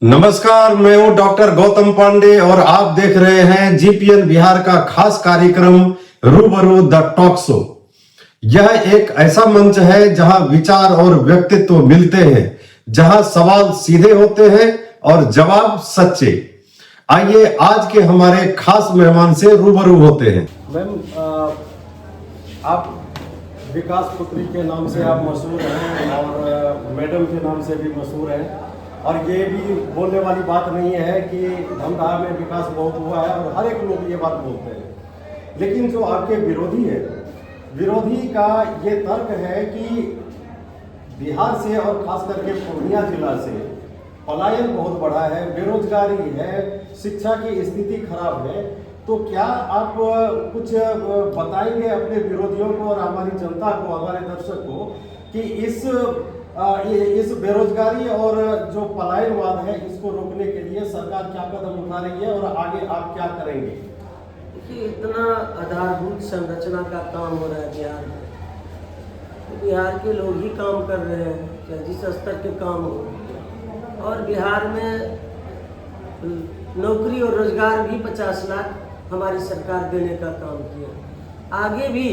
नमस्कार, मैं हूं डॉक्टर गौतम पांडे और आप देख रहे हैं जीपीएन बिहार का खास कार्यक्रम रूबरू द टॉक शो। यह एक ऐसा मंच है जहां विचार और व्यक्तित्व मिलते हैं, जहां सवाल सीधे होते हैं और जवाब सच्चे। आइए आज के हमारे खास मेहमान से रूबरू होते हैं। मैम, आप विकास पुत्री के नाम से आप मशहूर हैं और मैडम के नाम से भी मशहूर हैं, और ये भी बोलने वाली बात नहीं है कि धमदाहा में विकास बहुत हुआ है और हर एक लोग ये बात बोलते हैं। लेकिन जो आपके विरोधी है, विरोधी का ये तर्क है कि बिहार से और खास करके पूर्णिया जिला से पलायन बहुत बढ़ा है, बेरोजगारी है, शिक्षा की स्थिति खराब है। तो क्या आप कुछ बताएंगे अपने विरोधियों को और हमारी जनता को, हमारे दर्शक को, कि इस बेरोजगारी और जो पलायनवाद है इसको रोकने के लिए सरकार क्या कदम उठा रही है और आगे आप क्या करेंगे? देखिए, इतना आधारभूत संरचना का काम हो रहा है बिहार में, तो बिहार के लोग ही काम कर रहे हैं, चाहे जिस स्तर के काम हो। और बिहार में नौकरी और रोजगार भी 50 लाख हमारी सरकार देने का काम किया। आगे भी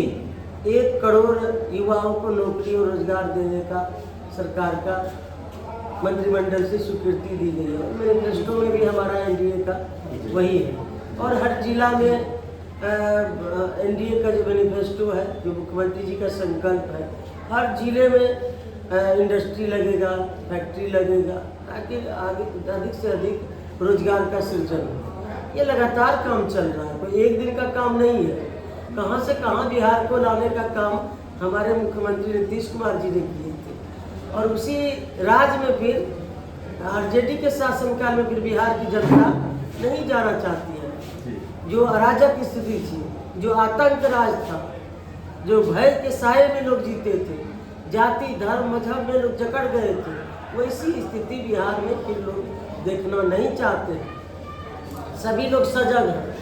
1 करोड़ युवाओं को नौकरी और रोजगार देने का सरकार का मंत्रिमंडल से स्वीकृति दी गई है। मैनिफेस्टो में भी हमारा एनडीए का वही है। और हर जिला में एनडीए का जो मैनिफेस्टो है, जो मुख्यमंत्री जी का संकल्प है, हर जिले में इंडस्ट्री लगेगा, फैक्ट्री लगेगा, ताकि आगे अधिक से अधिक रोजगार का सृजन हो। ये लगातार काम चल रहा है, कोई एक दिन का काम नहीं है। कहाँ से कहाँ बिहार को लाने का काम हमारे मुख्यमंत्री नीतीश कुमार जी ने किए थे। और उसी राज्य में फिर आरजेडी के शासनकाल में फिर बिहार की जनता नहीं जाना चाहती है। जो अराजक स्थिति थी, जो आतंक राज था, जो भय के साये में लोग जीते थे, जाति धर्म मजहब में लोग जकड़ गए थे, वैसी स्थिति बिहार में फिर लोग देखना नहीं चाहते। सभी लोग सजग हैं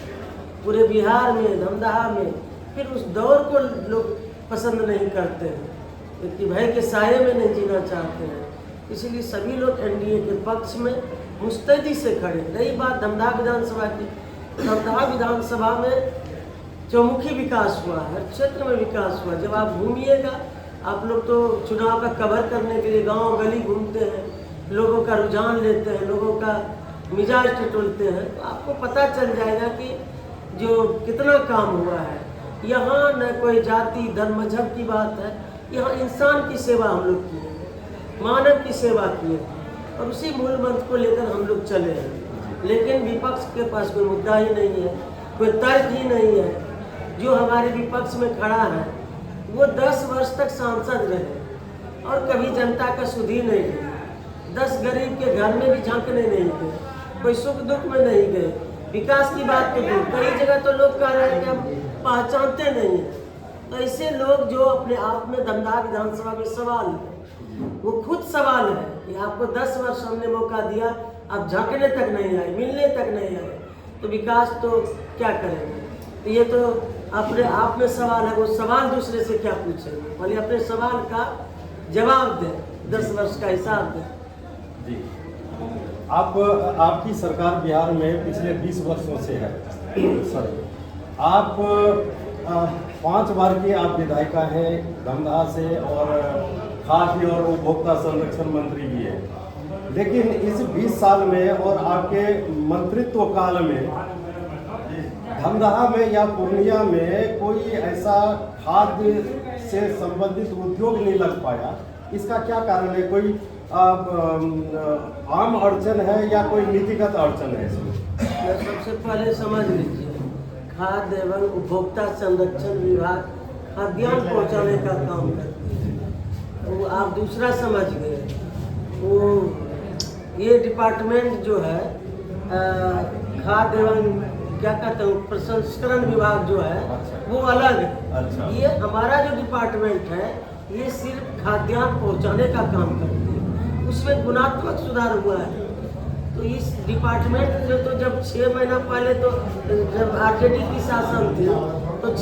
पूरे बिहार में, धमदाहा में। फिर उस दौर को लोग पसंद नहीं करते हैं, क्योंकि भय के साये में नहीं जीना चाहते हैं। इसीलिए सभी लोग एनडीए के पक्ष में मुस्तैदी से खड़े। रही बात धमदाहा विधानसभा की, धमदाहा विधानसभा में चौमुखी विकास हुआ, हर क्षेत्र में विकास हुआ। जब आप घूमिएगा, आप लोग तो चुनाव का कवर करने के लिए गांव गली घूमते हैं, लोगों का रुझान लेते हैं, लोगों का मिजाज टटोलते हैं, तो आपको पता चल जाएगा कि जो कितना काम हुआ है। यहाँ न कोई जाति धर्म मजहब की बात है, यहाँ इंसान की सेवा हम लोग की है, मानव की सेवा की है, और उसी मूल मंत्र को लेकर हम लोग चले हैं। लेकिन विपक्ष के पास कोई मुद्दा ही नहीं है, कोई तर्क ही नहीं है। जो हमारे विपक्ष में खड़ा है वो 10 वर्ष तक सांसद रहे और कभी जनता का सुध ही नहीं लिया। 10 गरीब के घर में भी झांकने नहीं गए, कोई सुख दुख में नहीं गए। विकास की बात तो दूर, कई जगह तो लोग कह रहे हैं कि हम पहचानते नहीं हैं। तो ऐसे लोग जो अपने आप में धमदाहा विधानसभा में सवाल है, वो खुद सवाल है कि आपको 10 वर्ष हमने मौका दिया, आप झांकने तक नहीं आए, मिलने तक नहीं आए, तो विकास तो क्या करेंगे? तो ये तो अपने आप में सवाल है। वो सवाल दूसरे से क्या पूछेंगे? पहले अपने सवाल का जवाब दें, 10 वर्ष का हिसाब दें। जी, आपकी सरकार बिहार में पिछले 20 वर्षों से है। सर, आप 5 बार की आप विधायिका हैं धमदाहा से, और खाद्य और उपभोक्ता संरक्षण मंत्री भी है। लेकिन इस 20 साल में और आपके मंत्रित्व काल में धमदाहा में या पूर्णिया में कोई ऐसा खाद्य से संबंधित उद्योग नहीं लग पाया। इसका क्या कारण है? कोई आम अड़चन है या कोई नीतिगत अड़चन है इसमें? सबसे पहले समझ लीजिए, खाद्य एवं उपभोक्ता संरक्षण विभाग खाद्यान्न पहुंचाने का काम करती है। वो आप दूसरा समझ गए। वो ये डिपार्टमेंट जो है खाद्य एवं क्या कहते हैं प्रसंस्करण विभाग जो है, वो अलग है। अच्छा। ये हमारा जो डिपार्टमेंट है, ये सिर्फ खाद्यान्न पहुंचाने का काम करती है। उसमें गुणात्मक सुधार हुआ है। तो इस डिपार्टमेंट में तो जब 6 महीना पहले, तो जब आरजेडी की शासन थी, तो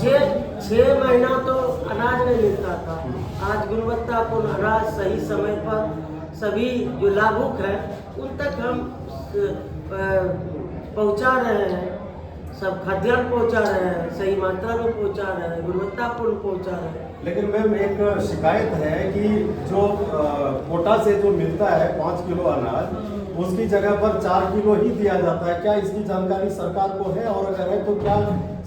6 महीना तो अनाज नहीं मिलता था। आज गुणवत्तापूर्ण अनाज सही समय पर सभी जो लाभुक है उन तक हम पहुंचा रहे हैं, सब खाद्यान्न पहुंचा रहे हैं, सही मात्रा में पहुंचा रहे हैं, गुणवत्तापूर्ण पहुंचा रहे हैं। लेकिन मैम एक शिकायत है कि जो कोटा से जो मिलता है 5 किलो अनाज, उसकी जगह पर 4 किलो ही दिया जाता है। क्या इसकी जानकारी सरकार को है, और अगर है तो क्या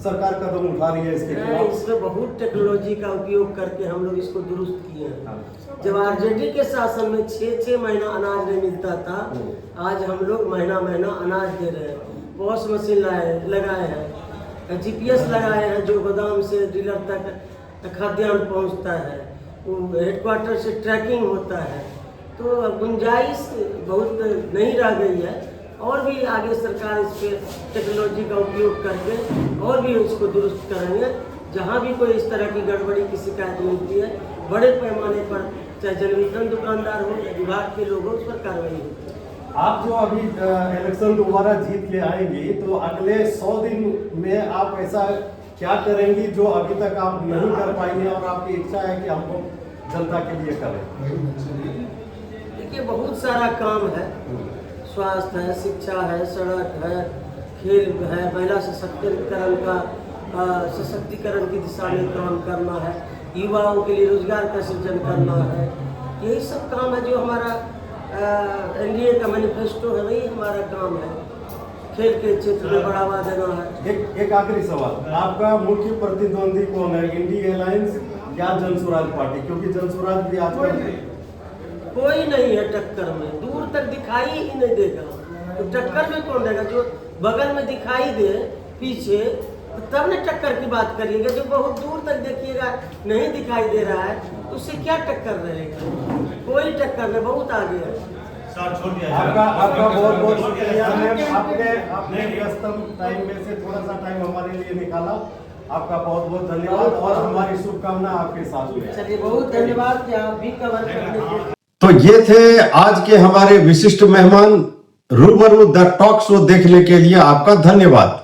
सरकार कदम उठा रही है इसके खिलाफ? इसमें बहुत टेक्नोलॉजी का उपयोग करके हम लोग इसको दुरुस्त किए हैं। जब आरजेडी के शासन में 6-6 महीना अनाज नहीं मिलता था, आज हम लोग महीना महीना अनाज दे रहे हैं। पॉस मशीन लगाए हैं, GPS लगाए हैं, जो गोदाम से डीलर तक खाद्यान्न पहुंचता है, वो हेडक्वार्टर से ट्रैकिंग होता है। तो गुंजाइश बहुत नहीं रह गई है, और भी आगे सरकार इस पे टेक्नोलॉजी का उपयोग करके और भी इसको दुरुस्त करेंगे। जहाँ भी कोई इस तरह की गड़बड़ी की शिकायत मिलती है, बड़े पैमाने पर चाहे जन वितरण दुकानदार हो या विभाग के लोग हो, उस पर कार्रवाई होती है। आप जो अभी इलेक्शन दोबारा जीत के आएंगी, तो अगले 100 दिन में आप ऐसा क्या करेंगी जो अभी तक आप नहीं कर पाएंगे और आपकी इच्छा है कि हमको जनता के लिए करें? देखिए, बहुत सारा काम है, स्वास्थ्य है, शिक्षा है, सड़क है, खेल है, महिला सशक्तिकरण की दिशा में काम करना है, युवाओं के लिए रोजगार का सृजन करना है। यही सब काम है जो हमारा एनडीए का मैनिफेस्टो है, वही हमारा काम है। खेल के क्षेत्र में बढ़ावा देना है। एक आखिरी सवाल, आपका मुख्य प्रतिद्वंदी कौन है, इंडी अलायंस या जनसुराज पार्टी? क्योंकि जनसुराज भी आजकल कोई नहीं है टक्कर में, दूर तक दिखाई ही नहीं देगा। तो टक्कर में कौन रहेगा? जो बगल में दिखाई दे पीछे, तब न टक्कर की बात करिएगा। जो बहुत दूर तक देखिएगा नहीं दिखाई दे रहा है, तो उससे क्या टक्कर रहेगा? कोई टक्कर नहीं, बहुत आगे है। आपका बहुत बहुत शुक्रिया मैम, आपने व्यस्तम टाइम में से थोड़ा सा टाइम हमारे लिए निकाला। आपका बहुत बहुत धन्यवाद, और हमारी शुभकामना आपके साथ में। चलिए, बहुत धन्यवाद कि आप भी कवर करने के। तो ये थे आज के हमारे विशिष्ट मेहमान। रूबरू द टॉक शो देखने के लिए आपका धन्यवाद।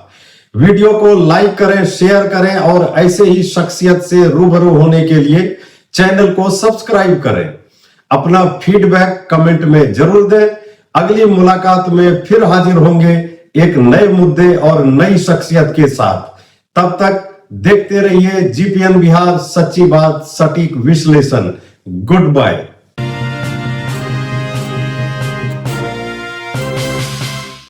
वीडियो को लाइक करें, शेयर करें, और ऐसे ही शख्सियत से रूबरू होने के लिए चैनल को सब्सक्राइब करें। अपना फीडबैक कमेंट में जरूर दें। अगली मुलाकात में फिर हाजिर होंगे एक नए मुद्दे और नई शख्सियत के साथ। तब तक देखते रहिए GPN बिहार, सच्ची बात, सटीक विश्लेषण। Good bye.